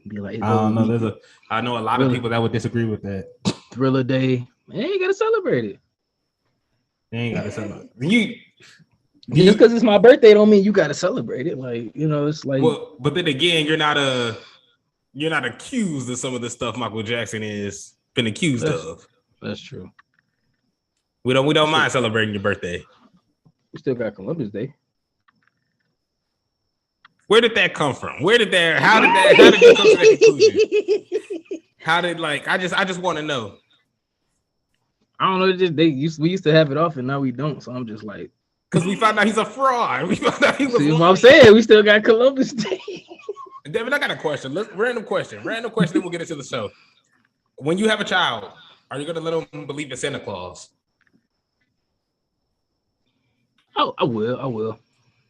Be like, I don't know. I know a lot of people that would disagree with that. Thriller Day. Man, you gotta celebrate it. You ain't gotta celebrate. Just because it's my birthday don't mean you gotta celebrate it. Like, it's like. Well, but then again, you're not accused of some of the stuff Michael Jackson has been accused of. That's true. We don't mind celebrating your birthday. We still got Columbus Day. Where did that come from? How did you come to that conclusion? How did I just want to know. I don't know. We used to have it off and now we don't. So I'm just like, because we found out he's a fraud. We found out he was. See what I'm saying? We still got Columbus Day. Devin, I got a question. Random question. Then we'll get into the show. When you have a child, are you gonna let them believe in Santa Claus? Oh, I will.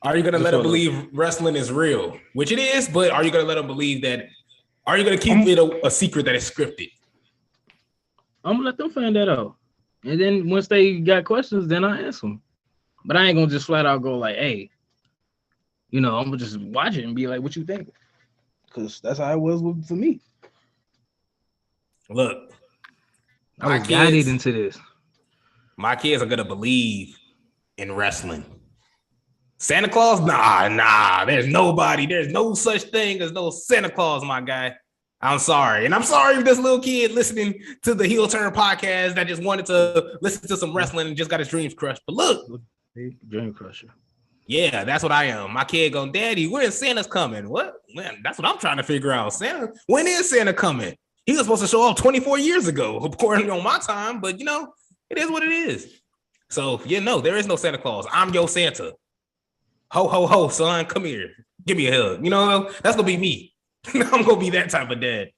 Are you going to let them believe wrestling is real? Which it is, but are you going to let them believe that? Are you going to keep it a secret that is scripted? I'm going to let them find that out. And then once they got questions, then I answer them. But I ain't going to just flat out go like, hey, I'm going to just watch it and be like, what you think? Because that's how it was for me. Look. I was guided into this. My kids are going to believe in wrestling. Santa Claus? Nah. There's no such thing as no Santa Claus, my guy. I'm sorry. And I'm sorry if this little kid listening to the Heel Turn podcast that just wanted to listen to some wrestling and just got his dreams crushed. But look. Dream crusher. Yeah, that's what I am. My kid going, Daddy, when is Santa's coming? What? Man, that's what I'm trying to figure out. Santa, when is Santa coming? He was supposed to show up 24 years ago, according on my time. But, it is what it is. So, there is no Santa Claus. I'm your Santa. Ho, ho, ho, son, come here. Give me a hug. That's going to be me. I'm going to be that type of dad.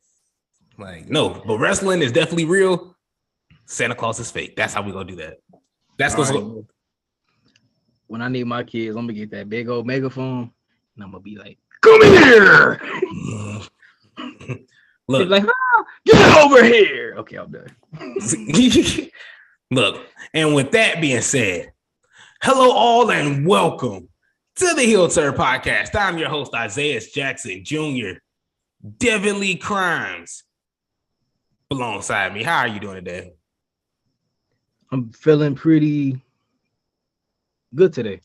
No, but wrestling is definitely real. Santa Claus is fake. That's how we going to do that. That's what's going. When I need my kids, I'm going to get that big old megaphone, and I'm going to be like, come here. Look. Like, get over here. Okay, I'm done. Look, and with that being said, hello all and welcome to the Heel Turn podcast. I'm your host, Isaiah Jackson Jr. Devin Lee Crimes alongside me. How are you doing today? I'm feeling pretty good today.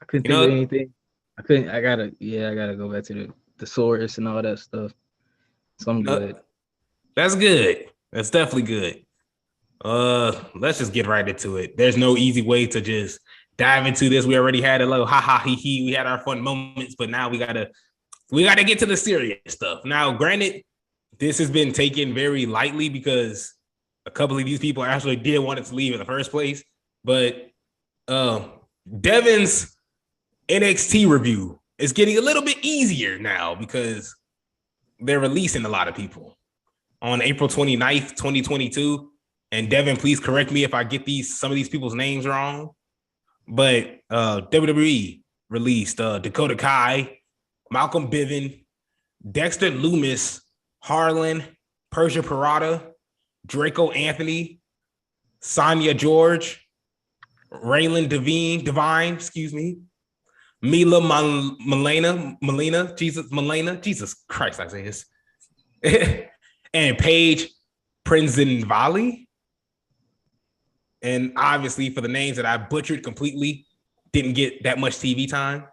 I couldn't think of anything. I gotta go back to the thesaurus and all that stuff. So I'm good. That's good. That's definitely good. Let's just get right into it. There's no easy way to just dive into this. We already had a little he. We had our fun moments, but now we gotta get to the serious stuff. Now, granted, this has been taken very lightly because a couple of these people actually did want it to leave in the first place. But Devin's NXT review is getting a little bit easier now because they're releasing a lot of people on April 29th, 2022. And Devin, please correct me if I get some of these people's names wrong. But WWE released Dakota Kai, Malcolm Bivens, Dexter Lumis, Harlan, Persia Pirotta, Draco Anthony, Sonya George, Raylan Divine, Mila Melina, Jesus Christ, I say this, and Paige Prinzenvali. And obviously, for the names that I butchered completely, didn't get that much TV time.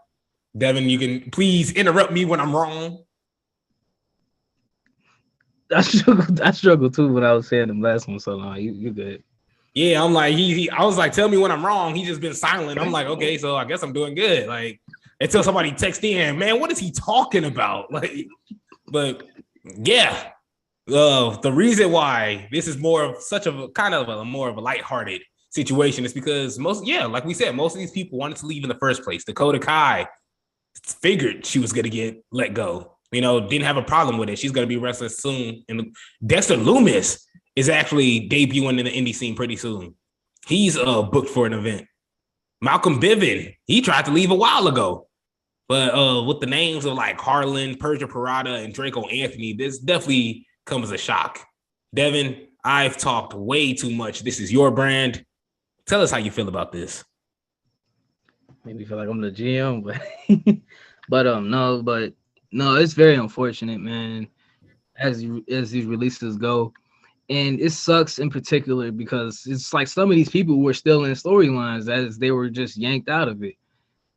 Devin, you can please interrupt me when I'm wrong. I struggled too when I was saying them last one so long. You good. Yeah, I'm like, I was like, tell me when I'm wrong. He's just been silent. I'm like, okay, so I guess I'm doing good. Like, until somebody texts in, man, what is he talking about? Like, but yeah. The reason why this is more of such of a kind of a more of a lighthearted situation is because like we said, most of these people wanted to leave in the first place. Dakota Kai figured she was going to get let go, didn't have a problem with it. She's going to be wrestling soon. And Dexter Lumis is actually debuting in the indie scene pretty soon. He's booked for an event. Malcolm Bivens, he tried to leave a while ago. But with the names of like Harlan, Persia Pirotta, and Draco Anthony, this definitely comes as a shock. Devin, I've talked way too much. This is your brand. Tell us how you feel about this. Made me feel like I'm the GM, but no, it's very unfortunate, man. as these releases go. And it sucks in particular because it's like some of these people were still in storylines as they were just yanked out of it.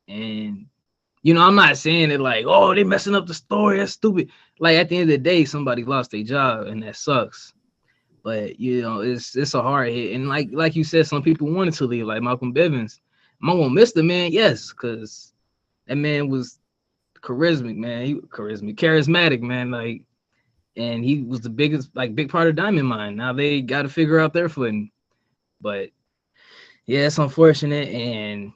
And I'm not saying it like, oh, they messing up the story, that's stupid. Like at the end of the day, somebody lost their job and that sucks. But it's a hard hit. And like you said, some people wanted to leave, like Malcolm Bivens. Am I gonna miss the man? Yes, because that man was charismatic, man. Like, and he was the biggest, like, big part of Diamond Mine. Now they got to figure out their footing. But yeah, it's unfortunate, and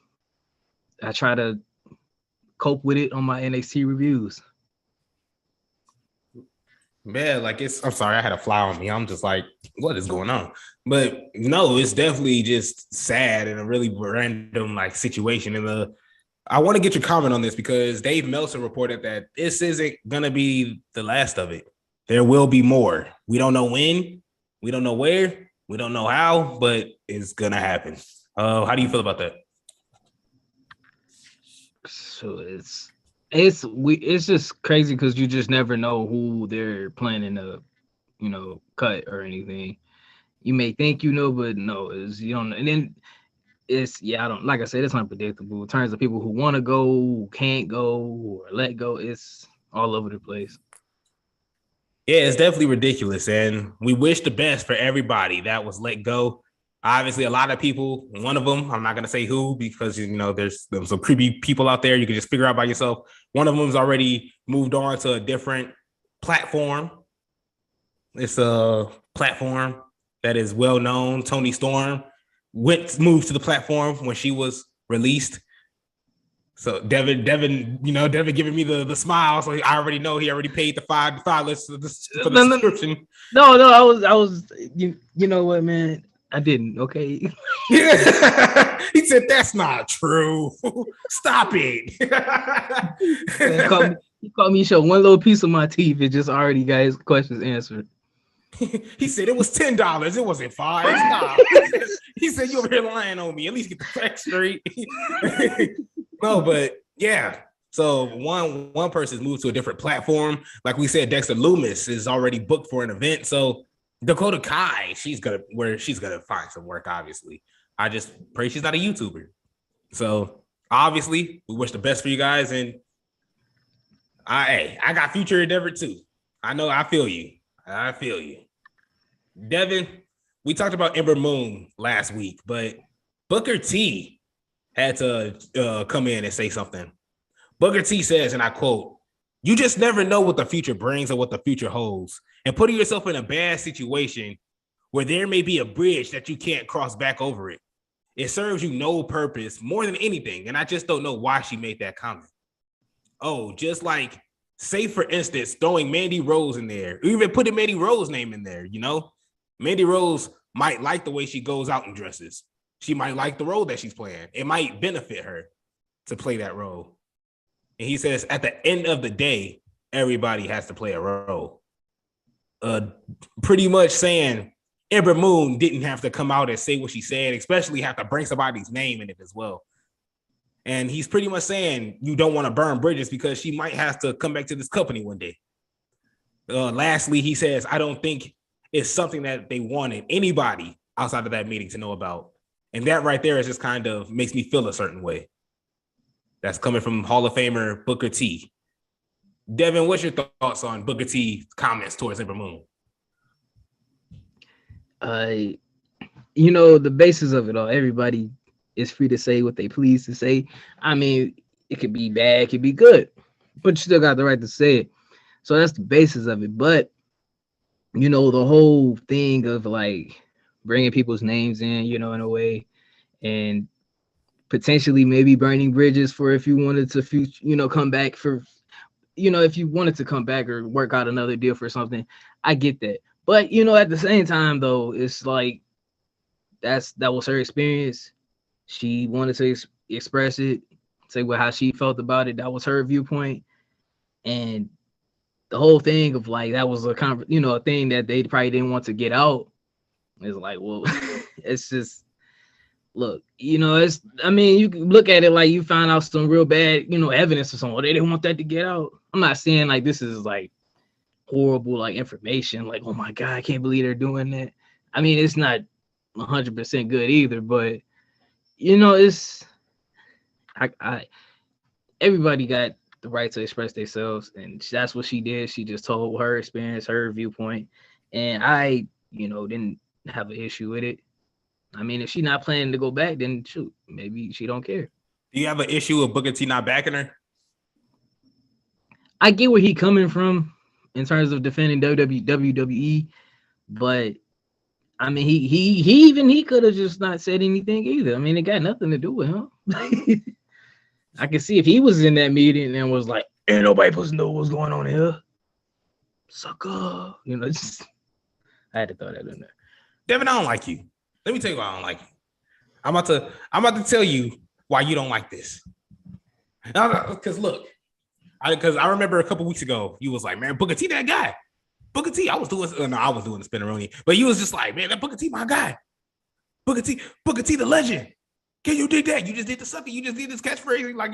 I try to cope with it on my NXT reviews. Man, like I'm sorry, I had a fly on me. I'm just like, what is going on? But no, it's definitely just sad and a really random like situation. And I want to get your comment on this because Dave Meltzer reported that this isn't gonna be the last of it. There will be more. We don't know when, we don't know where, we don't know how, but it's gonna happen. How do you feel about that? So it's just crazy because you just never know who they're planning to, cut or anything. You may think but no, you don't. And then I don't, like I said, it's unpredictable in terms of people who want to go, who can't go, or let go. It's all over the place. Yeah, it's definitely ridiculous, and we wish the best for everybody that was let go. Obviously, a lot of people, one of them, I'm not going to say who because, there's some creepy people out there. You can just figure out by yourself. One of them's already moved on to a different platform. It's a platform that is well known. Toni Storm moved to the platform when she was released. So Devin giving me the smile. So I already know he already paid the $5 for the subscription. No, I was, you know what, man? I didn't. Okay. Yeah. He said, that's not true. Stop it. He called me show one little piece of my teeth. It just already got his questions answered. He said it was $10. It wasn't $5. Stop. He said, you over here lying on me. At least get the facts straight. No, but yeah. So one person's moved to a different platform. Like we said, Dexter Loomis is already booked for an event. So Dakota Kai, she's gonna find some work, obviously. I just pray she's not a YouTuber. So obviously, we wish the best for you guys. And I got future endeavor too. I know I feel you. Devin, we talked about Ember Moon last week, but Booker T had to come in and say something. Booker T says, and I quote, "You just never know what the future brings or what the future holds. And putting yourself in a bad situation where there may be a bridge that you can't cross back over it. It serves you no purpose more than anything. And I just don't know why she made that comment." Oh, just like, say for instance, throwing Mandy Rose in there, or even putting Mandy Rose's name in there, Mandy Rose might like the way she goes out and dresses. She might like the role that she's playing. It might benefit her to play that role. And he says, at the end of the day, everybody has to play a role. Pretty much saying Ember Moon didn't have to come out and say what she said, especially have to bring somebody's name in it as well. And he's pretty much saying you don't want to burn bridges because she might have to come back to this company one day. Lastly, he says, I don't think it's something that they wanted anybody outside of that meeting to know about. And that right there is just kind of makes me feel a certain way. That's coming from Hall of Famer Booker T. Devin, what's your thoughts on Booker T's comments towards Ember Moon? The basis of it all, everybody is free to say what they please to say. I mean, it could be bad, it could be good, but you still got the right to say it. So that's the basis of it. But, the whole thing of like bringing people's names in, in a way, and potentially maybe burning bridges for if you wanted to, come back for, if you wanted to come back or work out another deal for something, I get that. But, at the same time, though, it's like that was her experience. She wanted to express it, say how she felt about it. That was her viewpoint. And the whole thing of like, that was a thing that they probably didn't want to get out. It's like, well, it's just, look, you can look at it like you found out some real bad, evidence or something. They didn't want that to get out. I'm not saying like this is like horrible like information. Like, oh my god, I can't believe they're doing that. I mean, it's not 100% good either, but it's I everybody got the right to express themselves, and that's what she did. She just told her experience, her viewpoint, and I, didn't have an issue with it. I mean, if she's not planning to go back, then shoot, maybe she don't care. Do you have an issue with Booker T not backing her? I get where he coming from in terms of defending WWE, but I mean, he could have just not said anything either. I mean, it got nothing to do with him. I can see if he was in that meeting and was like, "Ain't nobody supposed to know what's going on here, sucker." I had to throw that in there. Devin, I don't like you. Let me tell you why I don't like you. I'm about to tell you why you don't like this. Because look, because I remember a couple weeks ago, you was like, "Man, Booker T, that guy." Booker T, I was doing the spinneroni, but you was just like, "Man, that Booker T, my guy. Booker T, the legend. Can you dig that? You just did the sucker. You just did this catchphrase, like,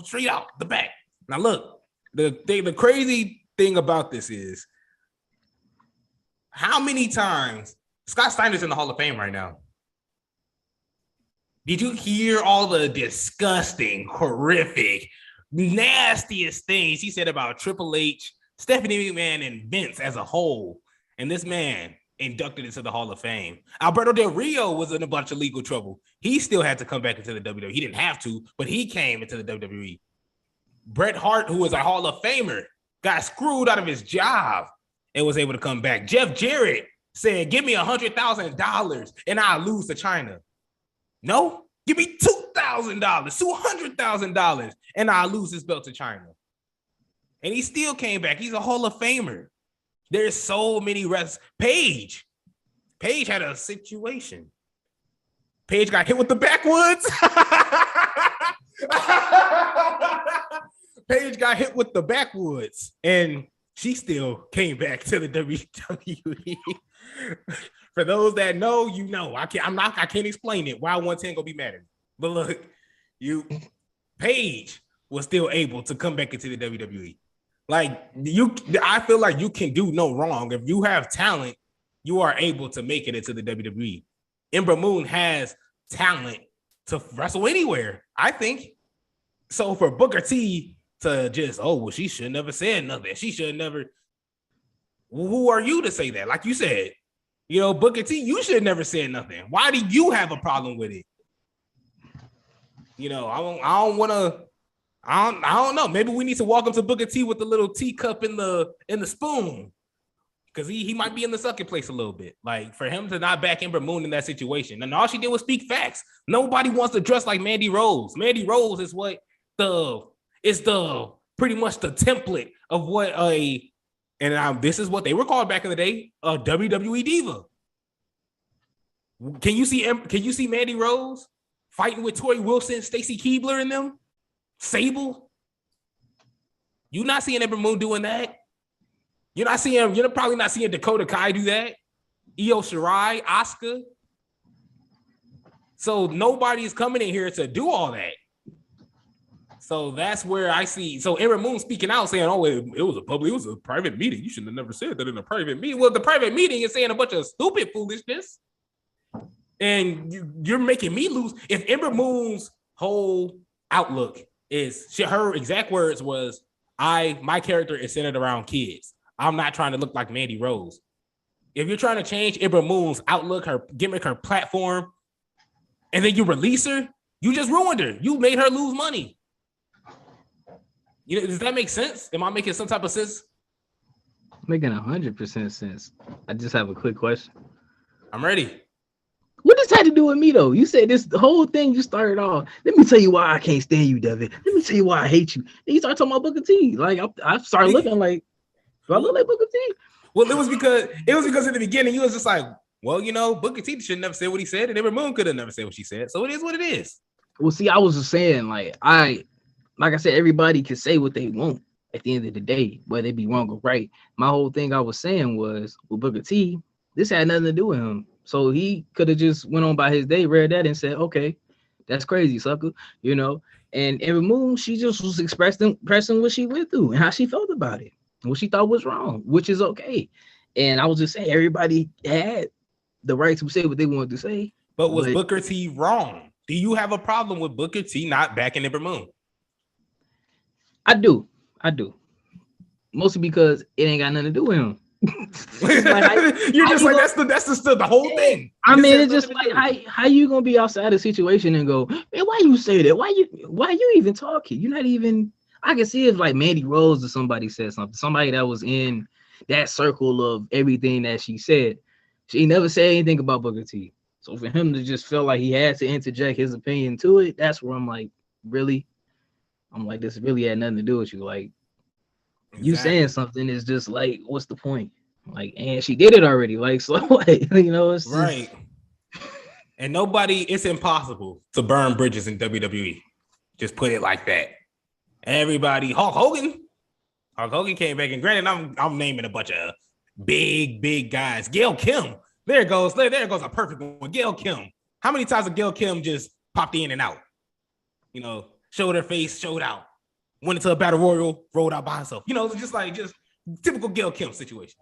straight out the back." Now look, the crazy thing about this is how many times Scott Steiner's in the Hall of Fame right now. Did you hear all the disgusting, horrific, nastiest things he said about Triple H, Stephanie McMahon, and Vince as a whole? And this man inducted into the Hall of Fame. Alberto Del Rio was in a bunch of legal trouble. He still had to come back into the WWE. He didn't have to, but he came into the WWE. Bret Hart, who was a Hall of Famer, got screwed out of his job and was able to come back. Jeff Jarrett said, "Give me $100,000 and I'll lose to China." No, give me $2,000, $200,000, and I'll lose this belt to China. And he still came back. He's a Hall of Famer. There's so many reps. Paige had a situation. Paige got hit with the backwoods. Paige got hit with the backwoods, and she still came back to the WWE. For those that know, I can't explain it. Why 110 gonna be mad at me? But look, Paige was still able to come back into the WWE. Like I feel like you can do no wrong. If you have talent, you are able to make it into the WWE. Ember Moon has talent to wrestle anywhere, I think. So for Booker T to just, she should never said nothing. She should never. Who are you to say that? Like you said, Booker T, you should never say nothing. Why do you have a problem with it? I don't want to. I don't know. Maybe we need to walk up to Booker T with the little teacup in the spoon, because he might be in the sucking place a little bit. Like, for him to not back Ember Moon in that situation, and all she did was speak facts. Nobody wants to dress like Mandy Rose. Mandy Rose is pretty much the template of what this is what they were called back in the day, a WWE diva. Can you see Mandy Rose fighting with Tori Wilson, Stacy Keibler in them? Sable? You're not seeing Ember Moon doing that. You're probably not seeing Dakota Kai do that. Io Shirai, Asuka. So nobody is coming in here to do all that. So that's where I see. So Ember Moon speaking out saying, it was a private meeting. You should have never said that in a private meeting. Well, the private meeting is saying a bunch of stupid foolishness. And you're making me lose. If Ember Moon's whole outlook is, her exact words was, my character is centered around kids. I'm not trying to look like Mandy Rose. If you're trying to change Ember Moon's outlook, her gimmick, her platform, and then you release her, you just ruined her. You made her lose money. Does that make sense? Am I making some type of sense? Making 100% sense. I just have a quick question. I'm ready. What does that have to do with me, though? You said this the whole thing you started off. Let me tell you why I can't stand you, Devin. Let me tell you why I hate you. Then you start talking about Booker T. Like, I started looking like, do I look like Booker T? Well, it was because in the beginning you was just like, Booker T should never say what he said, and Ember Moon could have never said what she said. So it is what it is. Well, see, I was just saying, like I said, everybody can say what they want at the end of the day, whether they be wrong or right. My whole thing I was saying was, with Booker T, this had nothing to do with him. So he could have just went on by his day, read that, and said, okay, that's crazy, sucker, And Ember Moon, she just was expressing what she went through and how she felt about it. what she thought was wrong, which is okay. And I was just saying, everybody had the right to say what they wanted to say. But was Booker T wrong? Do you have a problem with Booker T not backing Ember Moon? I do. Mostly because it ain't got nothing to do with him. You're just like, that's the whole thing. I mean, it's just like, how you gonna be outside the situation and go, man, why you say that? Why you even talking? You're not even. I can see if like Mandy Rose or somebody said something, somebody that was in that circle of everything that she said. She never said anything about Booker T. So for him to just feel like he had to interject his opinion to it, that's where I'm like, really? I'm like, this really had nothing to do with you. Like, you saying something is just like, what's the point? Like, and she did it already. Like, so what? It's right. And it's impossible to burn bridges in WWE. Just put it like that. Everybody, Hulk Hogan came back, and granted, I'm naming a bunch of big guys. Gail Kim. There goes a perfect one. Gail Kim. How many times has Gail Kim just popped in and out? Showed her face, showed out. Went into a battle royal, rolled out by herself. Just typical Gail Kim situations.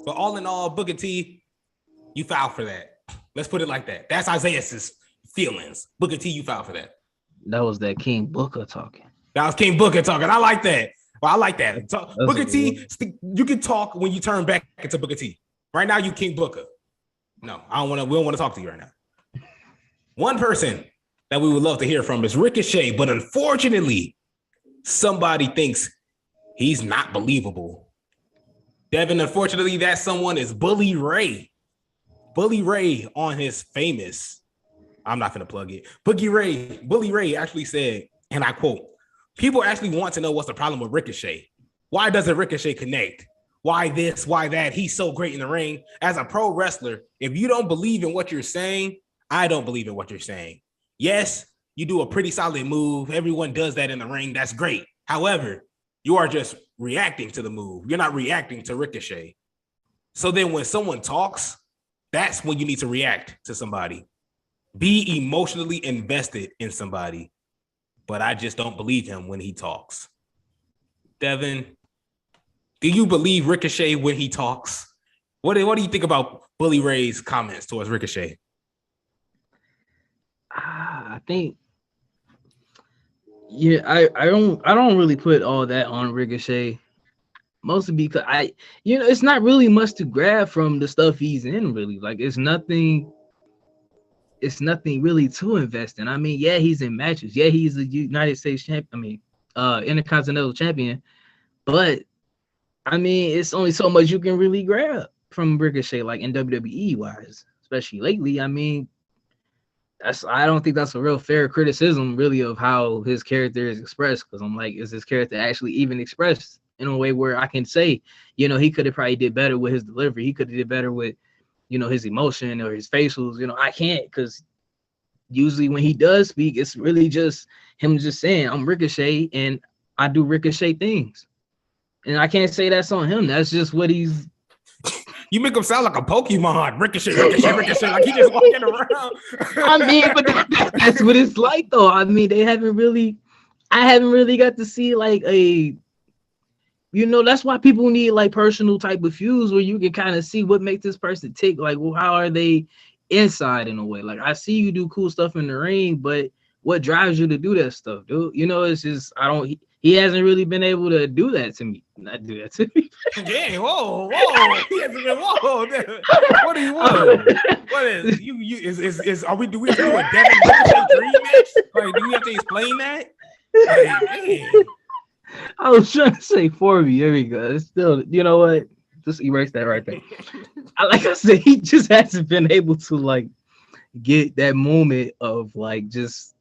But all in all, Booker T, you fouled for that. Let's put it like that. That's Isaiah's feelings. Booker T, you fouled for that. That was that King Booker talking. That was King Booker talking. I like that. Well, I like that. Booker T, you can talk when you turn back into Booker T. Right now, you King Booker. No, we don't want to talk to you right now. One person that we would love to hear from is Ricochet, but unfortunately, somebody thinks he's not believable. Devin, unfortunately, that someone is Bully Ray. Bully Ray on his famous, I'm not going to plug it. Bully Ray actually said, and I quote, "People actually want to know what's the problem with Ricochet. Why doesn't Ricochet connect? Why this? Why that? He's so great in the ring. As a pro wrestler, if you don't believe in what you're saying, I don't believe in what you're saying. Yes, you do a pretty solid move. Everyone does that in the ring. That's great. However, you are just reacting to the move. You're not reacting to Ricochet. So then when someone talks, that's when you need to react to somebody. Be emotionally invested in somebody. But I just don't believe him when he talks." Devin, do you believe Ricochet when he talks? What do you think about Bully Ray's comments towards Ricochet? I think, yeah, I don't really put all that on Ricochet, mostly because it's not really much to grab from the stuff he's in, really. Like, it's nothing really to invest in. I mean, yeah, he's in matches. Yeah, he's a United States champion. Intercontinental champion. But I mean, it's only so much you can really grab from Ricochet, like in WWE wise, especially lately. I mean, I don't think that's a real fair criticism, really, of how his character is expressed. Because I'm like, is his character actually even expressed in a way where I can say, he could have probably did better with his delivery. He could have did better with, his emotion or his facials. I can't, because usually when he does speak, it's really just him just saying, "I'm Ricochet and I do Ricochet things." And I can't say that's on him. That's just what he's. You make him sound like a Pokemon. Ricochet, like he just walking around. I mean, but that's what it's like, though. I mean, I haven't really got to see like that's why people need like personal type of feuds where you can kind of see what makes this person tick. Like, well, how are they inside in a way? Like, I see you do cool stuff in the ring, but what drives you to do that stuff, dude? It's just, he hasn't really been able to do that to me. Not do that to me. Dang, whoa. He hasn't been, whoa. What do you want? What is, do we have to do a Devin Ricochet dream match? Like, do we have to explain that? Like, I was trying to say for me. There we go. It's still, you know what? Just erase that right there. Like I said, he just hasn't been able to like get that moment of like just,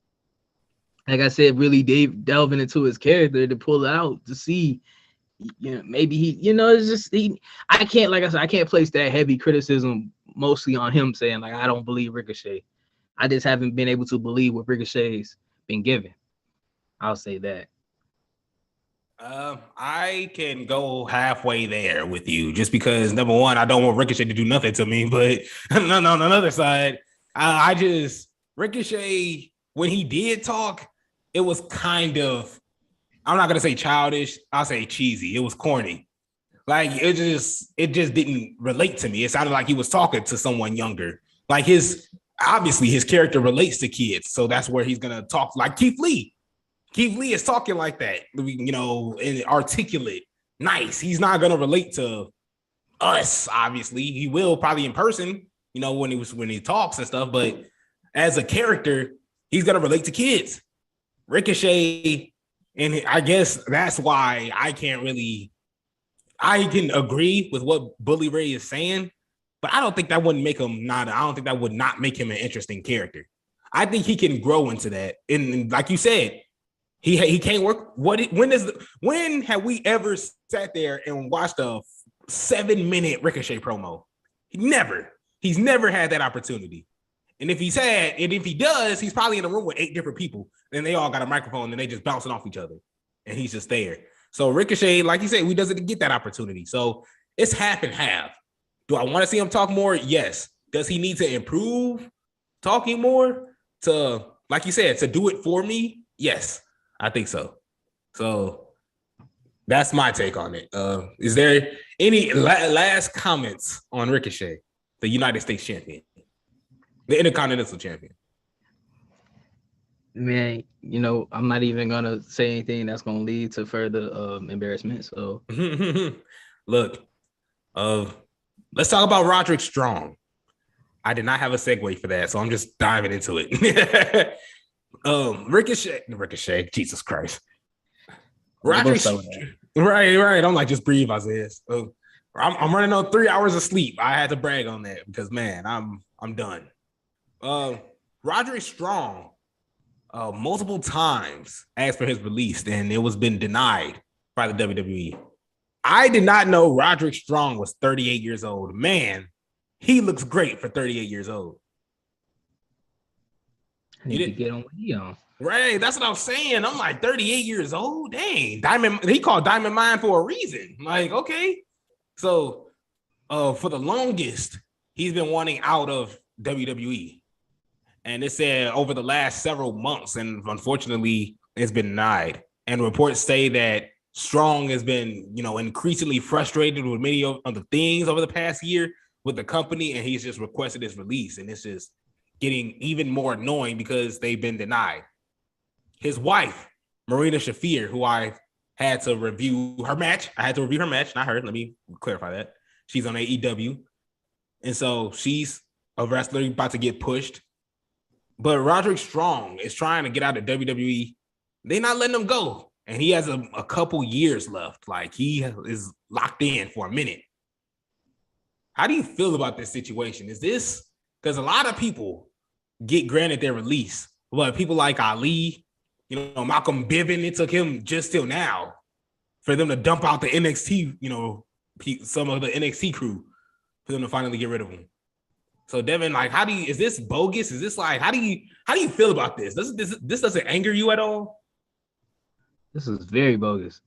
like I said, really delving into his character to pull it out to see, maybe he, it's just I can't, like I said, I can't place that heavy criticism mostly on him saying like I don't believe Ricochet. I just haven't been able to believe what Ricochet's been given. I'll say that. I can go halfway there with you just because, number one, I don't want Ricochet to do nothing to me, but on another side, Ricochet, when he did talk, it was kind of, I'm not going to say childish, I'll say cheesy. It was corny. Like it just didn't relate to me. It sounded like he was talking to someone younger. Like obviously his character relates to kids, so that's where he's gonna talk like Keith Lee. Keith Lee is talking like that, and articulate, nice. He's not gonna relate to us. Obviously, he will probably in person, when he talks and stuff. But as a character, he's gonna relate to kids. Ricochet, and I guess that's why I can agree with what Bully Ray is saying, but I don't think that wouldn't make him I don't think that would not make him an interesting character. I think he can grow into that. And like you said, he can't work. When have we ever sat there and watched a 7-minute Ricochet promo? He's never had that opportunity. And if he does, he's probably in a room with 8 different people, and they all got a microphone and they just bouncing off each other, and he's just there. So Ricochet, like you said, he doesn't get that opportunity. So it's half and half. Do I want to see him talk more? Yes. Does he need to improve talking more to, like you said, to do it for me? Yes, I think so. So that's my take on it. Is there any last comments on Ricochet, the United States champion, the Intercontinental champion? Man, I'm not even gonna say anything that's gonna lead to further embarrassment. So look, let's talk about Roderick Strong. I did not have a segue for that, so I'm just diving into it. Ricochet, Jesus Christ. Roderick, right. I'm like, just breathe, Isaiah. I'm running on 3 hours of sleep. I had to brag on that because, man, I'm done. Roderick Strong multiple times asked for his release, and it was been denied by the WWE. I did not know Roderick Strong was 38 years old. Man, he looks great for 38 years old. You didn't get on what he on. Right, that's what I was saying. I'm like 38 years old. Dang, he called Diamond Mine for a reason. Like, okay. So for the longest, he's been wanting out of WWE. And it said over the last several months, and unfortunately, it's been denied. And reports say that Strong has been, increasingly frustrated with many of the things over the past year with the company, and he's just requested his release. And it's just getting even more annoying because they've been denied. His wife, Marina Shafir, who I had to review her match. I had to review her match, not her. Let me clarify that. She's on AEW. And so she's a wrestler about to get pushed. But Roderick Strong is trying to get out of WWE. They're not letting him go. And he has a couple years left. Like, he is locked in for a minute. How do you feel about this situation? Is this because a lot of people get granted their release? But people like Ali, Malcolm Bivens, it took him just till now for them to dump out the NXT, some of the NXT crew for them to finally get rid of him. So Devin, like, is this bogus? Is this like, how do you feel about this? This doesn't anger you at all? This is very bogus.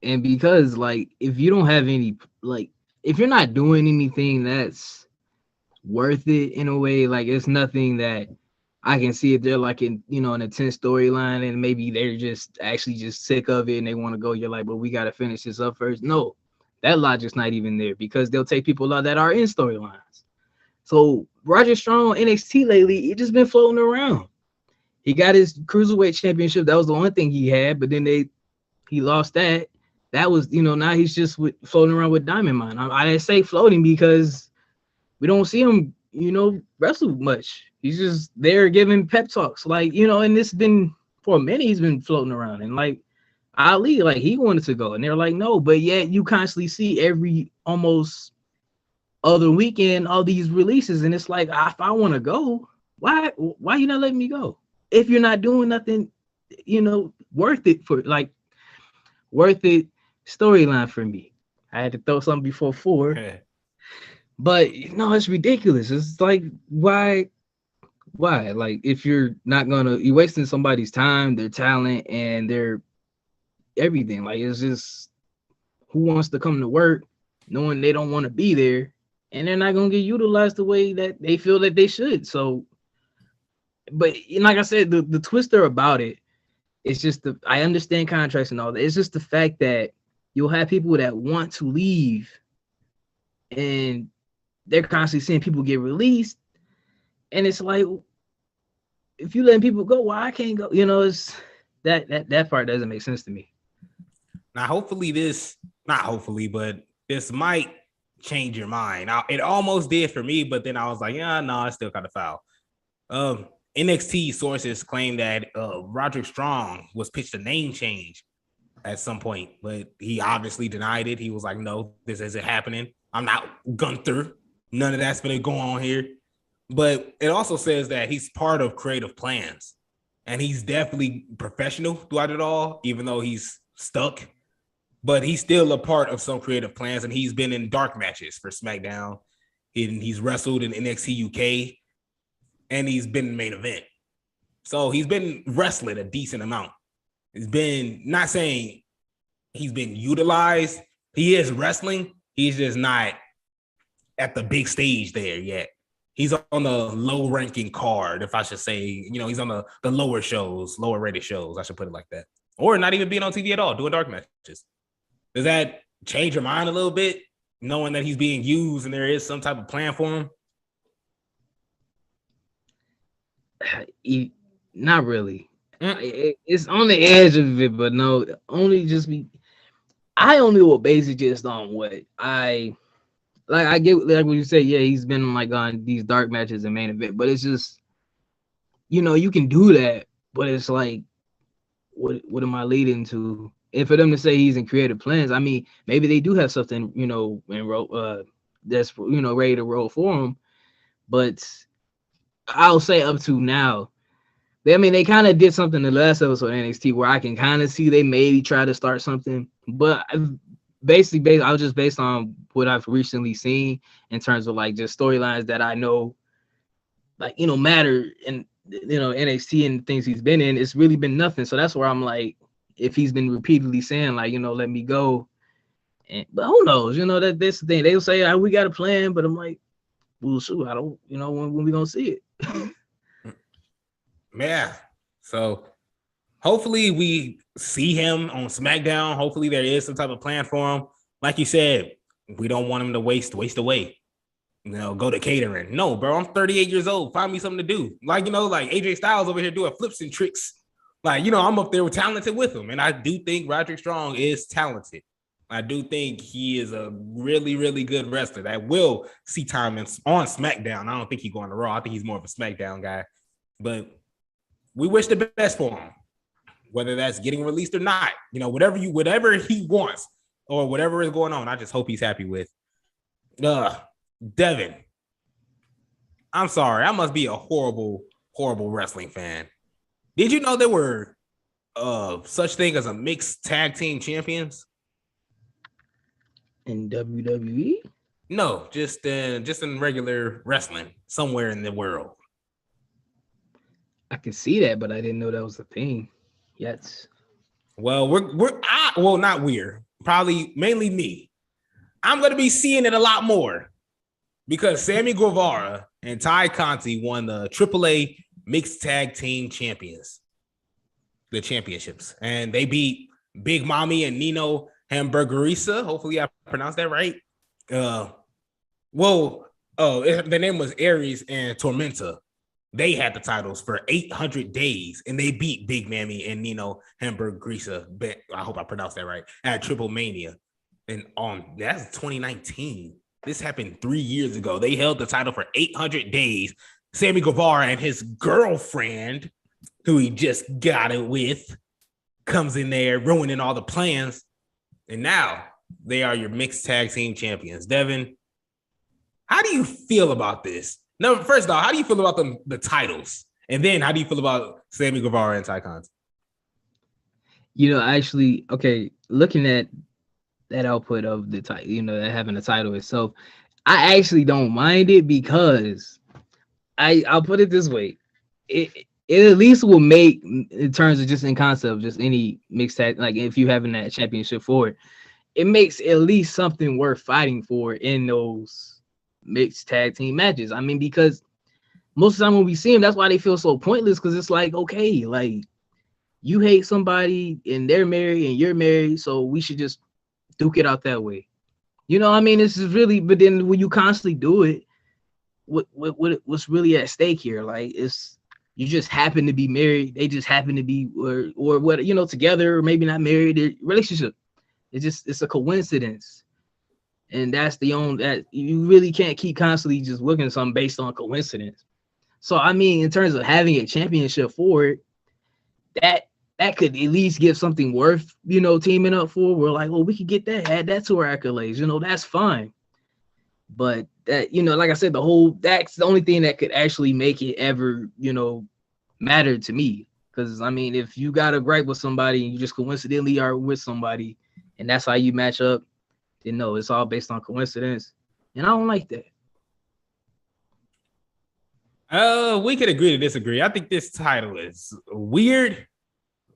And because, like, if you don't have any, like, if you're not doing anything that's worth it in a way, like, it's nothing that I can see if they're like in, an intense storyline and maybe they're just actually just sick of it and they want to go, you're like, but we got to finish this up first. No, that logic's not even there because they'll take people out that are in storylines. So Roderick Strong NXT lately, he just been floating around. He got his Cruiserweight Championship. That was the one thing he had, but then he lost that. That was, now he's just floating around with Diamond Mine. I didn't say floating because we don't see him, wrestle much. He's just there giving pep talks, like, and this been for a minute. He's been floating around, and like Ali, like he wanted to go, and they're like, no, but yet you constantly see every almost other weekend all these releases, and it's like, if I want to go, why you not letting me go? If you're not doing nothing, worth it storyline for me. I had to throw something before 4. Yeah. But it's ridiculous. It's like, why? Like, if you're wasting somebody's time, their talent, and their everything. Like, it's just, who wants to come to work knowing they don't want to be there, and they're not gonna get utilized the way that they feel that they should. So, but like I said, the twister about it, it's just I understand contracts and all that. It's just the fact that you'll have people that want to leave, and they're constantly seeing people get released, and it's like, if you letting people go, why I can't go? It's that part doesn't make sense to me. Now, not hopefully, but this might change your mind. It almost did for me, but then I was like, yeah, no, it's still kind of foul. NXT sources claim that Roderick Strong was pitched a name change at some point, but he obviously denied it. He was like, no, this isn't happening. I'm not Gunther. None of that's going to go on here. But it also says that he's part of creative plans, and he's definitely professional throughout it all, even though he's stuck. But he's still a part of some creative plans, and he's been in dark matches for SmackDown. He's wrestled in NXT UK, and he's been in main event. So he's been wrestling a decent amount. He's been, not saying he's been utilized. He is wrestling. He's just not at the big stage there yet. He's on the low-ranking card, if I should say. He's on the lower shows, lower-rated shows. I should put it like that. Or not even being on TV at all, doing dark matches. Does that change your mind a little bit, knowing that he's being used and there is some type of plan for him? Not really. It's on the edge of it, but no, I only will base it just on what I get, like what you say. Yeah, he's been like on these dark matches and main event, but it's just, you can do that, but it's like, what am I leading to? And for them to say he's in creative plans, I mean, maybe they do have something, that's ready to roll for him. But I'll say up to now, they kind of did something in the last episode of NXT where I can kind of see they maybe try to start something. But I was just based on what I've recently seen in terms of like just storylines that I know, like, matter in NXT and things he's been in. It's really been nothing. So that's where I'm like, if he's been repeatedly saying like, let me go, but who knows? That this thing they'll say, we got a plan, but I'm like, well, shoot, I don't, when we gonna see it. Yeah. So hopefully we see him on SmackDown. Hopefully there is some type of plan for him. Like you said, we don't want him to waste away. Go to catering. No, bro, I'm 38 years old. Find me something to do. Like, like AJ Styles over here doing flips and tricks. Like, I'm up there talented with him. And I do think Roderick Strong is talented. I do think he is a really, really good wrestler that will see time on SmackDown. I don't think he's going to Raw. I think he's more of a SmackDown guy. But we wish the best for him, whether that's getting released or not. Whatever he wants or whatever is going on, I just hope he's happy with. Devin, I'm sorry. I must be a horrible, horrible wrestling fan. Did you know there were such thing as a mixed tag team champions in WWE? No, just in regular wrestling somewhere in the world. I can see that, but I didn't know that was a thing. Yes. Well, probably mainly me. I'm going to be seeing it a lot more because Sammy Guevara and Ty Conti won the AAA Mixed Tag Team Champions, the championships, and they beat Big Mommy and Nino Hamburgerisa. Hopefully I pronounced that right. Their name was Aries and Tormenta. They had the titles for 800 days, and they beat Big Mammy and Nino Hamburgerisa. I hope I pronounced that right. At Triple Mania. And that's 2019. This happened 3 years ago. They held the title for 800 days. Sammy Guevara and his girlfriend, who he just got it with, comes in there ruining all the plans. And now they are your mixed tag team champions. Devin, how do you feel about this? No, first off, how do you feel about the titles? And then how do you feel about Sammy Guevara and Ty Conti? Actually, okay, looking at that output of the title, having the title itself, I actually don't mind it because I'll put it this way. It at least will make, in terms of just in concept, just any mixed tag, like if you having that championship for it makes at least something worth fighting for in those mixed tag team matches. I mean, because most of the time when we see them, that's why they feel so pointless, because it's like, okay, like you hate somebody and they're married and you're married, so we should just duke it out that way. You know, I mean, this is really, but then when you constantly do it, what's really at stake here? Like, it's you just happen to be married. They just happen to be or what, you know, together, or maybe not married. Relationship. It's a coincidence. And that's the only that you really can't keep constantly just looking at something based on coincidence. So I mean, in terms of having a championship for it, that could at least give something worth, you know, teaming up for. We're like, well, we could get that, add that to our accolades, you know, that's fine. But that, you know, like I said, that's the only thing that could actually make it ever, you know, matter to me. Because I mean, if you got a gripe with somebody and you just coincidentally are with somebody and that's how you match up, then no, it's all based on coincidence. And I don't like that. We could agree to disagree. I think this title is weird.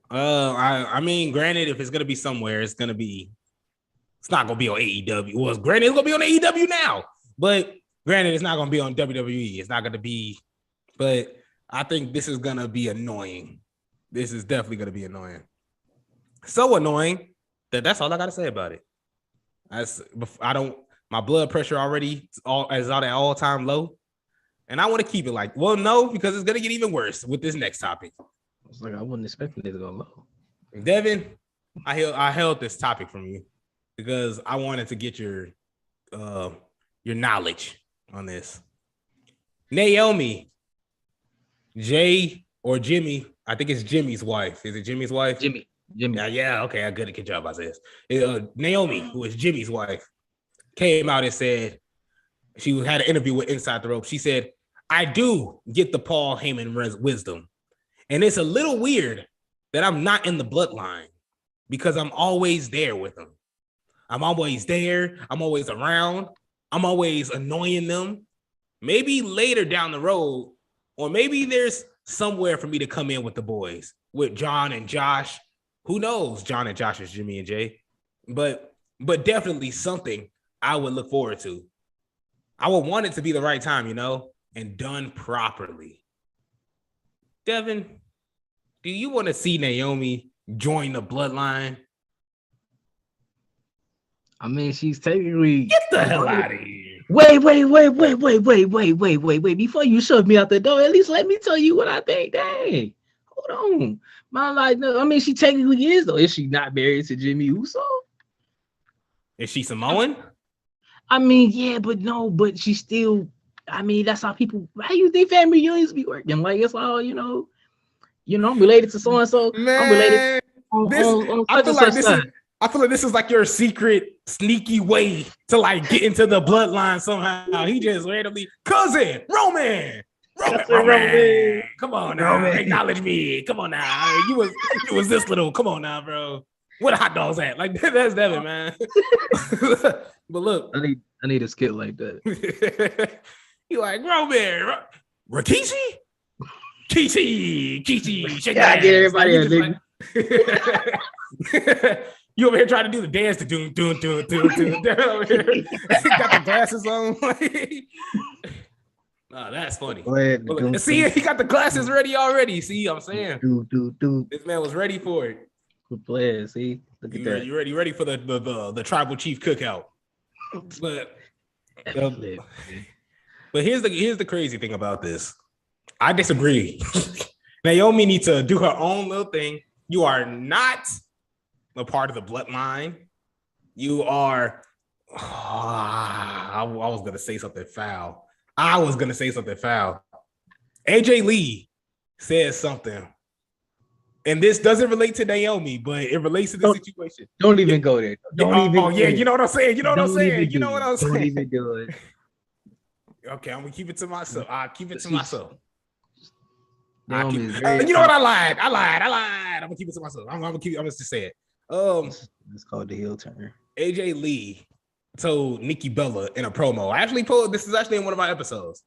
I mean, granted, if it's gonna be somewhere, it's not gonna be on AEW. Well, granted, it's gonna be on AEW now, but granted, it's not gonna be on WWE. It's not gonna be, but I think this is gonna be annoying. This is definitely gonna be annoying. So annoying that's all I gotta say about it. My blood pressure already is at all-time low. And I want to keep it like, well, no, because it's going to get even worse with this next topic. It's like I wasn't expecting it to go low. Devin, I held this topic from you because I wanted to get your knowledge on this. Naomi, Jay or Jimmy, I think it's Jimmy's wife. Is it Jimmy's wife? Jimmy. Yeah, okay, good job, Isaiah. Naomi, who is Jimmy's wife, came out and said, she had an interview with Inside the Ropes. She said, I do get the Paul Heyman wisdom. And it's a little weird that I'm not in the bloodline because I'm always there with them. I'm always there. I'm always around. I'm always annoying them. Maybe later down the road, or maybe there's somewhere for me to come in with the boys, with John and Josh. Who knows? John and Josh is Jimmy and Jay. But definitely something I would look forward to. I would want it to be the right time, you know, and done properly. Devin, do you want to see Naomi join the bloodline? I mean, she's technically... Get the hell out of here. Wait. Before you shove me out the door, at least let me tell you what I think. Dang. Hold on. No, I mean, she technically is, though. Is she not married to Jimmy Uso? Is she Samoan? I mean, yeah, but she's still, I mean, that's how you think family reunions be working? Like, it's all, you know, I'm related to so-and-so. I'm related I feel like this is like your secret, sneaky way to like get into the bloodline somehow. He just randomly, cousin, Roman. Come on now, acknowledge me. Come on now. You was this little. Come on now, bro. Where the hot dogs at? Like, that's Devin, man. But look, I need a skit like that. You like Roman, Rikishi, Kishi, shake that. Get everybody You over here trying to do the dance to doom. Got the glasses on. Oh, that's funny. See, he got the glasses ready already. See, I'm saying, this man was ready for it. Good player. See, look at that. You ready for the tribal chief cookout? But here's the crazy thing about this. I disagree. Naomi needs to do her own little thing. You are not a part of the bloodline. You are. I was gonna say something foul. AJ Lee says something. And this doesn't relate to Naomi, but it relates to the situation. Don't even go there. You know what I'm saying? Don't even do it. Okay, I'm gonna keep it to myself. I'll keep it to myself. You know what? I lied. I'm gonna keep it to myself. I'm gonna just say it. It's called the heel turn. AJ Lee told Nikki Bella in a promo. This is actually in one of my episodes.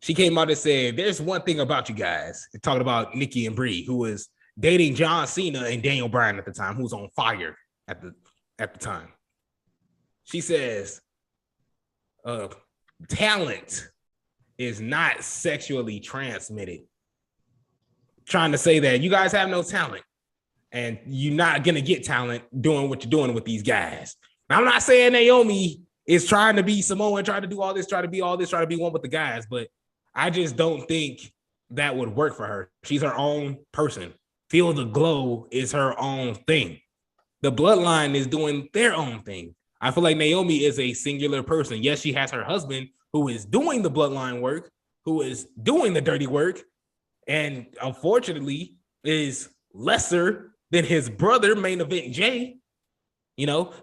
She came out and said, "There's one thing about you guys." Talking about Nikki and Brie, who was dating John Cena and Daniel Bryan at the time, who was on fire at the time. She says, talent is not sexually transmitted. Trying to say that you guys have no talent and you're not going to get talent doing what you're doing with these guys. I'm not saying Naomi is trying to be Samoan, trying to do all this, try to be all this, try to be one with the guys, but I just don't think that would work for her. She's her own person. Feel the Glow is her own thing. The Bloodline is doing their own thing. I feel like Naomi is a singular person. Yes, she has her husband who is doing the Bloodline work, who is doing the dirty work, and unfortunately is lesser than his brother, Main Event Jay.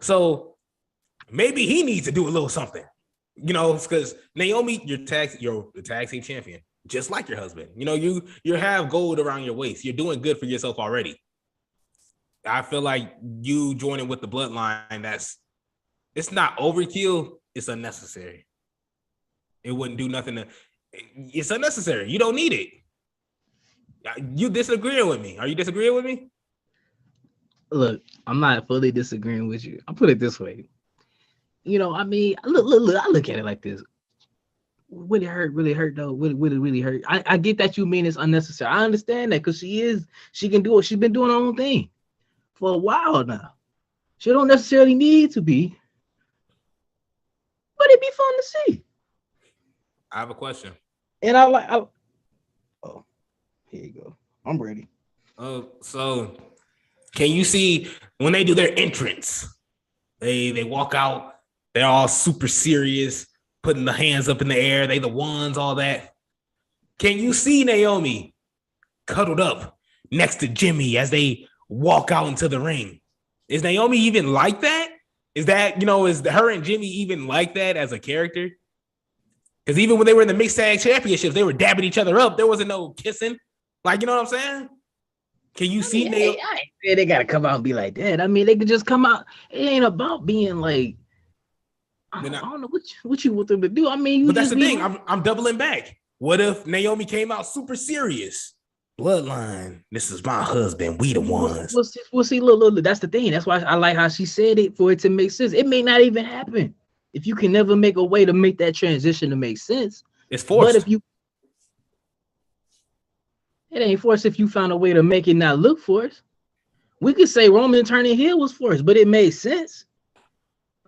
So maybe he needs to do a little something, because Naomi, you're the tag team champion, just like your husband. You have gold around your waist. You're doing good for yourself already. I feel like you joining with the Bloodline, it's not overkill. It's unnecessary. It wouldn't do nothing. It's unnecessary. You don't need it. You disagreeing with me? Are you disagreeing with me? Look, I'm not fully disagreeing with you. I'll put it this way. I mean, look, I look at it like this. Would it hurt? Really hurt though? Would it really hurt? I get that you mean it's unnecessary. I understand that because she can do it. She's been doing her own thing for a while now. She don't necessarily need to be, but it'd be fun to see. I have a question. And here you go. I'm ready. So can you see when they do their entrance? They walk out. They're all super serious, putting the hands up in the air. They the ones, all that. Can you see Naomi cuddled up next to Jimmy as they walk out into the ring? Is Naomi even like that? Is her and Jimmy even like that as a character? Because even when they were in the mixed tag championships, they were dabbing each other up. There wasn't no kissing. Like, you know what I'm saying? Can you see Naomi? I ain't say they gotta come out and be like that. I mean, they could just come out. It ain't about being like, I don't know what you want them to do. I mean, but that's the thing. I'm doubling back. What if Naomi came out super serious? Bloodline, this is my husband. We the ones. We'll see. Look, that's the thing. That's why I like how she said it, for it to make sense. It may not even happen if you can never make a way to make that transition to make sense. It's forced. But it ain't forced if you found a way to make it not look forced. We could say Roman turning heel was forced, but it made sense.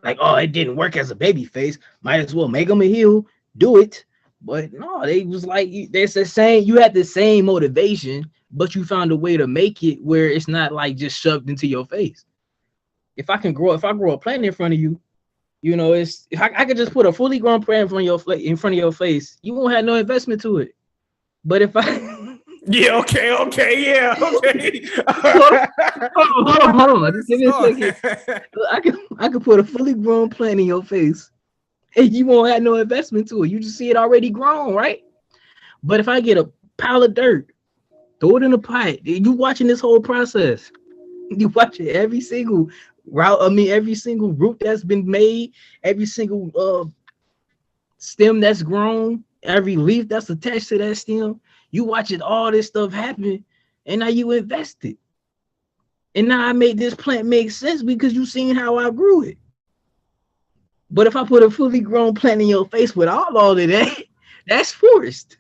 Like, oh, it didn't work as a baby face. Might as well make him a heel, do it. But no, they was like, there's the same, you had the same motivation, but you found a way to make it where it's not like just shoved into your face. If I grow a plant in front of you, I could just put a fully grown plant in front of your face. You won't have no investment to it. But if okay. Hold on. Just give me a second. I could put a fully grown plant in your face, and you won't have no investment to it. You just see it already grown, right? But if I get a pile of dirt, throw it in a pot, you watching this whole process. You watching every single route. I mean, every single root that's been made, every single stem that's grown, every leaf that's attached to that stem. You watching all this stuff happen, and now you invested. And now I made this plant make sense because you seen how I grew it. But if I put a fully grown plant in your face with all of that, that's forced.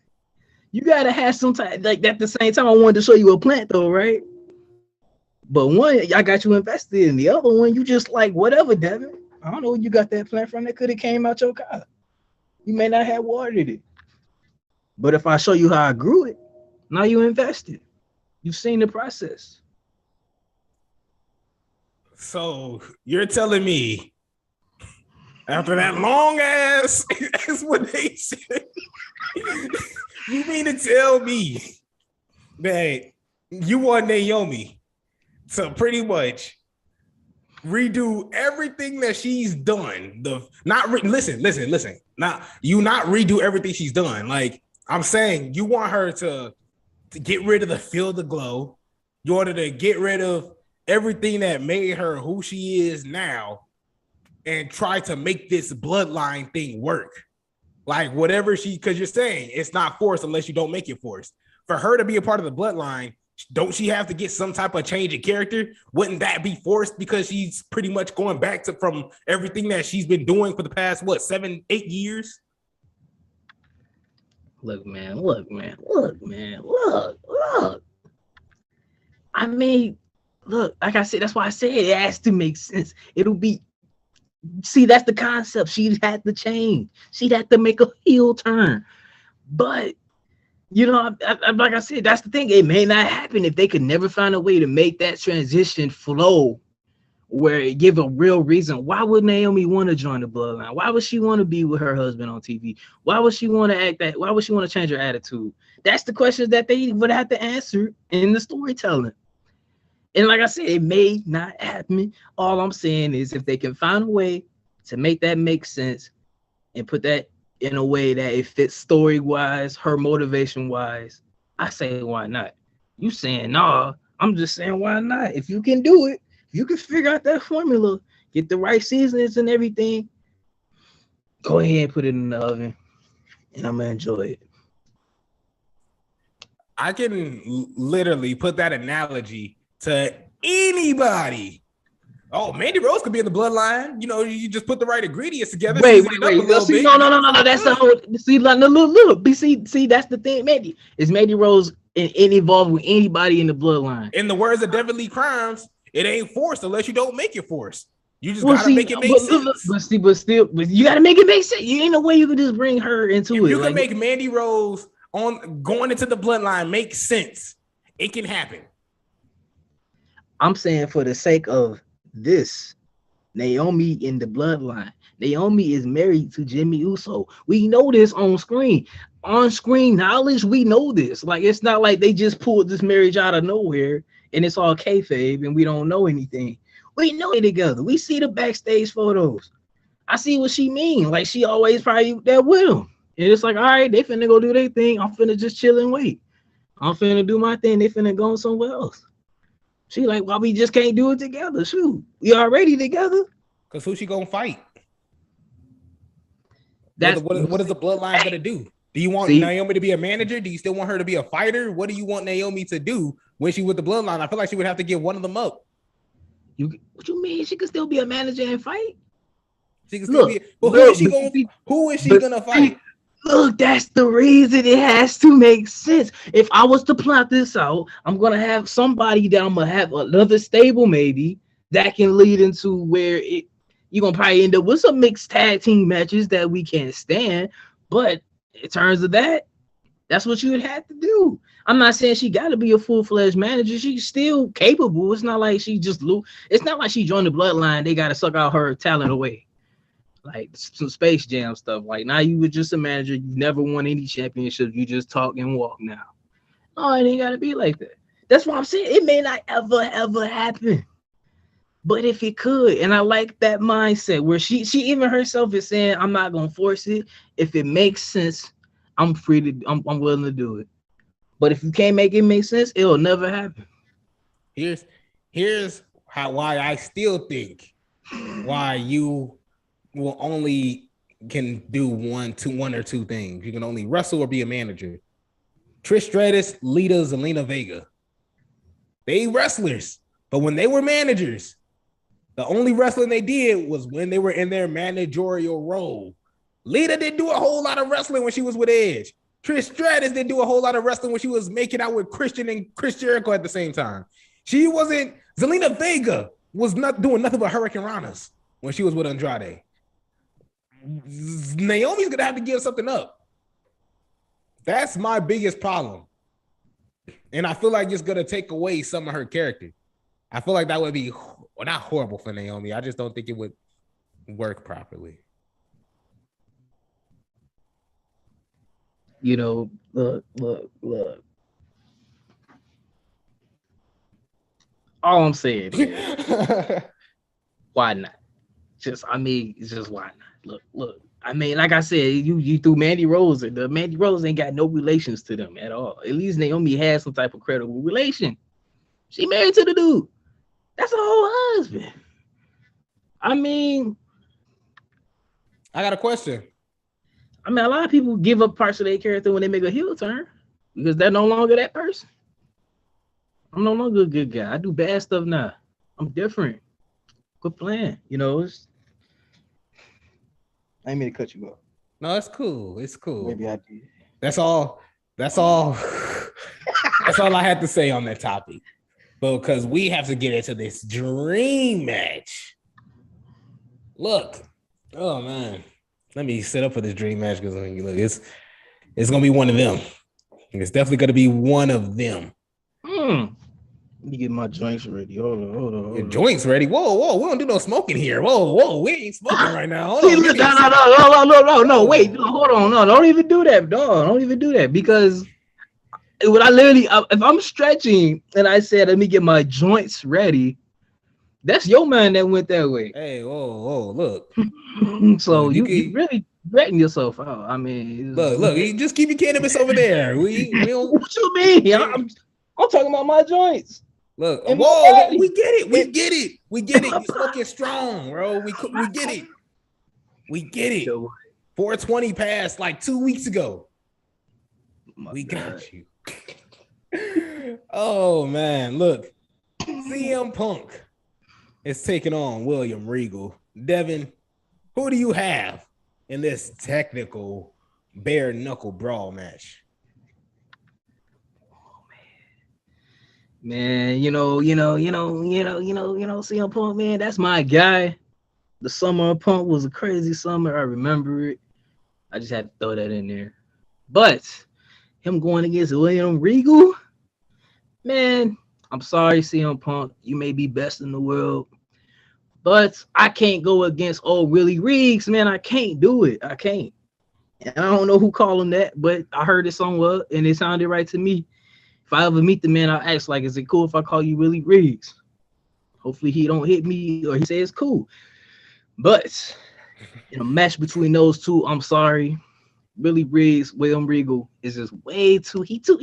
You gotta have some type, like at the same time. I wanted to show you a plant though, right? But one, I got you invested in. The other one, you just like whatever, Devin. I don't know where you got that plant from. That could have came out your car. You may not have watered it. But if I show you how I grew it, now you invested. You've seen the process. So you're telling me after that long ass explanation, you mean to tell me that you want Naomi to pretty much redo everything that she's done? Listen. Not redo everything she's done. Like, I'm saying you want her to get rid of the Feel the Glow. You want her to get rid of everything that made her who she is now and try to make this bloodline thing work. Like whatever because you're saying it's not forced unless you don't make it forced. For her to be a part of the bloodline, don't she have to get some type of change in character? Wouldn't that be forced because she's pretty much going back from everything that she's been doing for the past, 7-8 years? Look. I mean, look, like I said, that's why I said it has to make sense. It'll be See, that's the concept. She had to change. She had to make a heel turn. But like I said, that's the thing. It may not happen if they could never find a way to make that transition flow, where it give a real reason. Why would Naomi want to join the bloodline? Why would she want to be with her husband on TV? Why would she want to act that? Why would she want to change her attitude? That's the questions that they would have to answer in the storytelling. And like I said, it may not happen. All I'm saying is if they can find a way to make that make sense and put that in a way that it fits story-wise, her motivation-wise, I say why not? You saying nah, I'm just saying why not? If you can do it, if you can figure out that formula, get the right seasonings and everything, go ahead and put it in the oven, and I'm gonna enjoy it. I can literally put that analogy to anybody. Oh, Mandy Rose could be in the bloodline. You just put the right ingredients together. Wait. See, no. That's the whole. See, like, look. See, that's the thing, Mandy. Is Mandy Rose involved with anybody in the bloodline? In the words of Devin Lee Crimes, it ain't forced unless you don't make it forced. You just gotta make it make sense. But still, you gotta make it make sense. You ain't no way you could just bring her into it. You can make Mandy Rose on going into the bloodline make sense. It can happen. I'm saying for the sake of this, Naomi in the bloodline. Naomi is married to Jimmy Uso. We know this on screen. On screen knowledge, we know this. Like, it's not like they just pulled this marriage out of nowhere and it's all kayfabe and we don't know anything. We know it together. We see the backstage photos. I see what she mean. Like, she always probably there with him. And it's like, all right, they finna go do their thing. I'm finna just chill and wait. I'm finna do my thing. They finna go somewhere else. She like, why we just can't do it together? Shoot, we already together. Because who she gonna fight? That's what is the bloodline gonna do? Do you want Naomi to be a manager? Do you still want her to be a fighter? What do you want Naomi to do when she with the bloodline? I feel like she would have to give one of them up. What you mean? She could still be a manager and fight? She can still be. But who is she gonna fight? Look, that's the reason it has to make sense. If I was to plot this out, I'm gonna have somebody that I'm gonna have another stable maybe that can lead into where you're gonna probably end up with some mixed tag team matches that we can't stand. But in terms of that's what you would have to do. I'm not saying she got to be a full-fledged manager. She's still capable. It's not like she just it's not like she joined the bloodline. They got to suck out her talent away. Like some Space Jam stuff. Like, now you were just a manager. You never won any championships. You just talk and walk now. Oh, it ain't got to be like that. That's what I'm saying. It may not ever happen. But if it could, and I like that mindset where she even herself is saying, I'm not going to force it. If it makes sense, I'm willing to do it. But if you can't make it make sense, it'll never happen. Here's why I still think why you will only can do one or two things. You can only wrestle or be a manager. Trish Stratus, Lita, Zelina Vega. They wrestlers, but when they were managers, the only wrestling they did was when they were in their managerial role. Lita didn't do a whole lot of wrestling when she was with Edge. Trish Stratus didn't do a whole lot of wrestling when she was making out with Christian and Chris Jericho at the same time. Zelina Vega was not doing nothing but Hurricane Ranas when she was with Andrade. Naomi's going to have to give something up. That's my biggest problem. And I feel like it's going to take away some of her character. I feel like that would be not horrible for Naomi. I just don't think it would work properly. Look. All I'm saying is, why not? It's just why not? Look. I mean, like I said, you threw Mandy Rose, and the Mandy Rose ain't got no relations to them at all. At least Naomi has some type of credible relation. She married to the dude. That's a whole husband. I mean, I got a question. I mean, a lot of people give up parts of their character when they make a heel turn because they're no longer that person. I'm no longer a good guy. I do bad stuff now. I'm different. Quit playing. I ain't mean to cut you off. No, it's cool. It's cool. Maybe I did. That's all. That's all I had to say on that topic. But because we have to get into this dream match. Look, oh man, let me set up for this dream match because look, it's gonna be one of them. It's definitely gonna be one of them. Let me get my joints ready. Hold on. Your joints ready? Whoa! We don't do no smoking here. Whoa! We ain't smoking right now. Hold See, on. look, no, wait, no, hold on, no, don't even do that, dog. Don't even do that because when I literally, if I'm stretching and I said, let me get my joints ready, that's your mind that went that way. Hey, whoa, look. So look, you really threaten yourself out. I mean, look, you just keep your cannabis over there. We don't. What you mean? I'm talking about my joints. Look, And whoa, we get it. You're smoking strong, bro. We get it. We get it. 420 passed like 2 weeks ago. We got you. Oh man, look. CM Punk is taking on William Regal. Devin, who do you have in this technical bare knuckle brawl match? Man, CM Punk, man, that's my guy. The summer of Punk was a crazy summer. I remember it. I just had to throw that in there. But him going against William Regal, man, I'm sorry, CM Punk. You may be best in the world, but I can't go against old Willie Riggs, man. I can't do it. I can't. And I don't know who called him that, but I heard it somewhere and it sounded right to me. If I ever meet the man, I'll ask, like, is it cool if I call you Willie Riggs? Hopefully he don't hit me or he says it's cool. But in a match between those two, I'm sorry. Willie Riggs, William Regal is just way too he too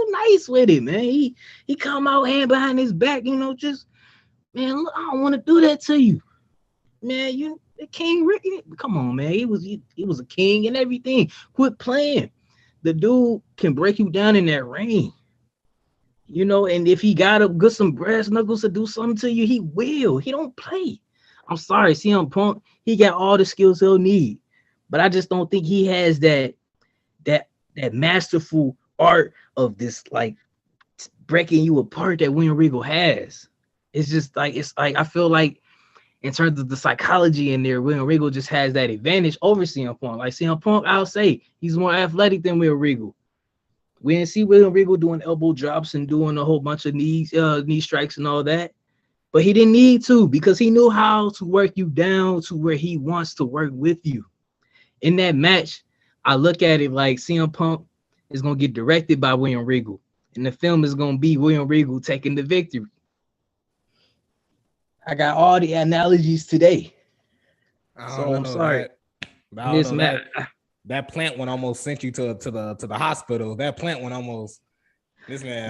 nice with it, man. He come out hand behind his back, just man, look, I don't want to do that to you. Man, you the King Ricky. Come on, man. He was a king and everything. Quit playing. The dude can break you down in that ring. And if he got to get some brass knuckles to do something to you, he will. He don't play. I'm sorry, CM Punk, he got all the skills he'll need, but I just don't think he has that masterful art of this, like, breaking you apart that William Regal has. It's like I feel like in terms of the psychology in there, William Regal just has that advantage over CM Punk. Like CM Punk, I'll say he's more athletic than William Regal. We didn't see William Regal doing elbow drops and doing a whole bunch of knee strikes and all that. But he didn't need to because he knew how to work you down to where he wants to work with you. In that match, I look at it like CM Punk is going to get directed by William Regal. And the film is going to be William Regal taking the victory. I got all the analogies today. So I'm sorry. That plant one almost sent you to the hospital. That plant one almost. This man,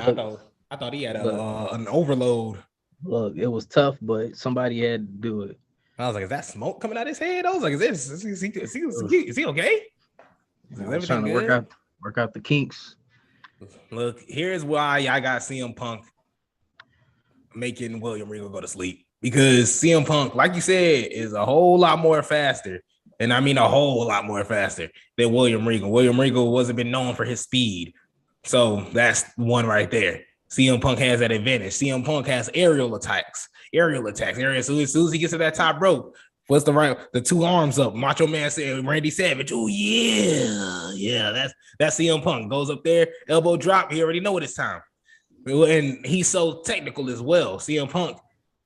I thought he had an overload. Look, it was tough, but somebody had to do it. I was like, is that smoke coming out his head? I was like, is he okay? I was trying to work out the kinks. Look, here's why I got CM Punk making William Regal go to sleep. Because CM Punk, like you said, is a whole lot more faster. And I mean a whole lot more faster than William Regal. William Regal wasn't been known for his speed. So that's one right there. CM Punk has that advantage. CM Punk has aerial attacks. So as soon as he gets to that top rope, what's the two arms up? Macho Man said, Randy Savage. Oh, yeah. That's CM Punk. Goes up there, elbow drop. He already know it is time. And he's so technical as well. CM Punk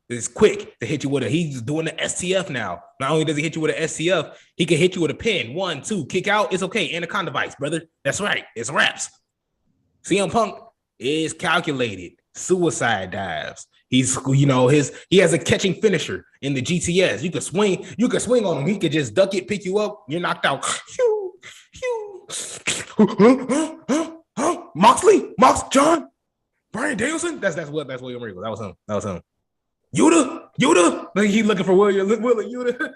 is quick to hit you with he's doing the STF now. Not only does he hit you with an STF, he can hit you with a pin. 1, 2, kick out. It's okay. Anaconda Vice, brother. That's right. It's wraps. CM Punk is calculated. Suicide dives. He has a catching finisher in the GTS. You can swing on him. He could just duck it, pick you up. You're knocked out. Moxley, John, Bryan Danielson. That's William Regal. That was him. Yuta. Like he looking for William Yuta.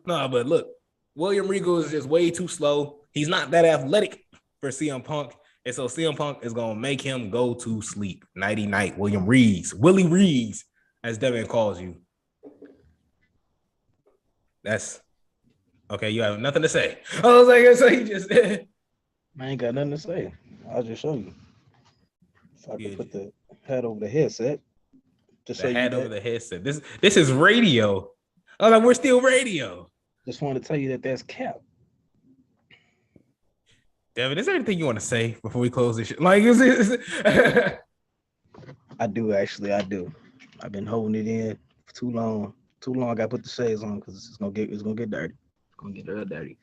No, but look, William Regal is just way too slow. He's not that athletic for CM Punk. And so CM Punk is going to make him go to sleep. Nighty night, Willie Reeds, as Devin calls you. That's okay. You have nothing to say. I was like, so he just I ain't got nothing to say. I'll just show you. If I can put the head over the headset. Just the head over the headset. This is radio. I was like, we're still radio. Just want to tell you that that's cap. Devin, is there anything you want to say before we close this shit? Like, is it? I do actually. I do. I've been holding it in for too long. Too long. I got to put the shades on because it's gonna get dirty. It's gonna get real dirty.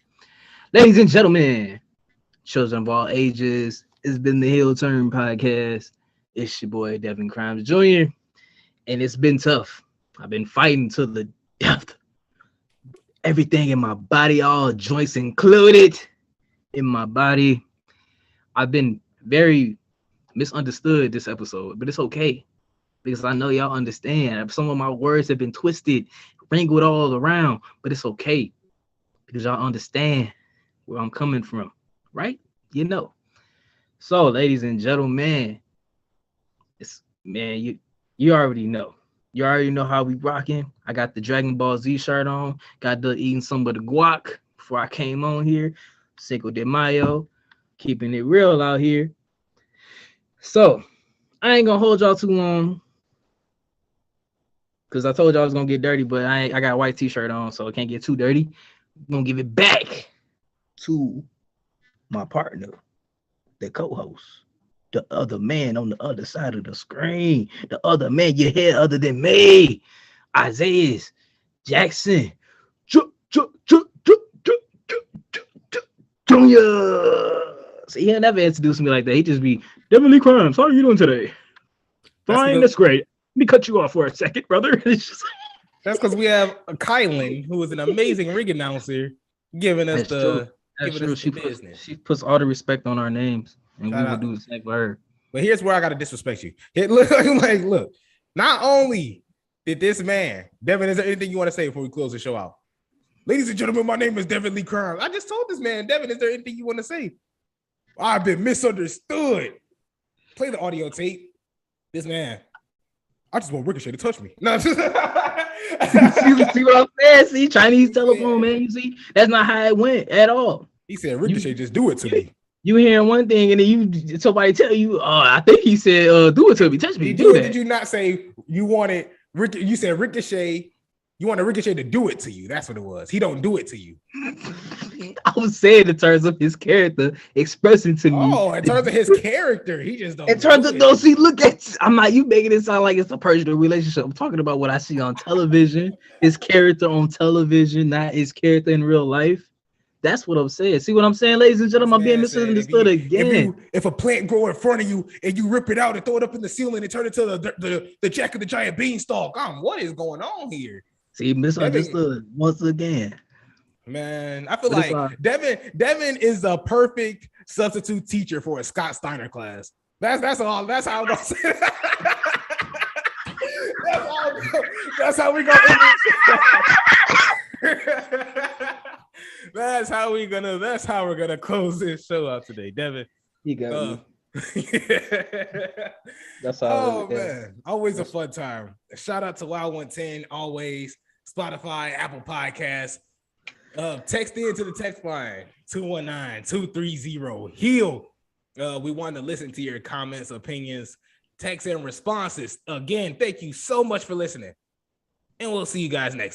Ladies and gentlemen, children of all ages, it's been the Heel Turn Podcast. It's your boy Devin Crimes Jr. And it's been tough. I've been fighting to the death. Everything in my body, all joints included in my body. I've been very misunderstood this episode, but it's okay because I know y'all understand. Some of my words have been twisted, wrinkled all around, but it's okay because y'all understand where I'm coming from, right? You know. So, ladies and gentlemen, you already know. You already know how we rocking. I got the Dragon Ball Z shirt on. Got done eating some of the guac before I came on here. Cinco de Mayo. Keeping it real out here. So, I ain't gonna hold y'all too long. Because I told y'all I was gonna get dirty, but I got a white t-shirt on, so it can't get too dirty. I'm gonna give it back to my partner, the co-host. The other man on the other side of the screen, the other man you hear other than me, Isaiah Jackson Jr. See, he'll never introduce me like that. He just be, Devin Lee Crimes, how are you doing today? Fine, that's great. Let me cut you off for a second, brother. That's because we have a Kylan, who is an amazing ring announcer, giving us business. She puts all the respect on our names. And we will do the same for her. But here's where I gotta disrespect you. Look. Not only did this man, Devin, is there anything you want to say before we close the show out? Ladies and gentlemen, my name is Devin Lee Crimes. I just told this man, Devin, is there anything you want to say? I've been misunderstood. Play the audio tape. This man, I just want Ricochet to touch me. No, see what I'm saying? See, Chinese telephone, man. You see, that's not how it went at all. He said, Ricochet, just do it to me. You hearing one thing and then somebody tell you, I think he said, do it to me, touch me. Did you not say you wanted you said Ricochet, you wanted Ricochet to do it to you? That's what it was. He don't do it to you. I was saying in terms of his character expressing to me. Oh, in terms of his character, he just don't. In terms of those, see, look at, I'm not, you making it sound like it's a personal relationship. I'm talking about what I see on television, his character on television, not his character in real life. That's what I'm saying. See what I'm saying, ladies and gentlemen? I'm being misunderstood again. If a plant grow in front of you and you rip it out and throw it up in the ceiling and turn it to the Jack of the Giant Beanstalk, what is going on here? See, misunderstood once again. Man, I feel like Devin is a perfect substitute teacher for a Scott Steiner class. That's how I'm gonna say that. That's how we gonna That's how we're gonna close this show out today, Devin. You got me. That's how. Man, always a fun time. Shout out to Wild 110, always Spotify, Apple Podcasts. Text in to the text line 219-230-HEAL. We want to listen to your comments, opinions, texts, and responses. Again, thank you so much for listening, and we'll see you guys next time.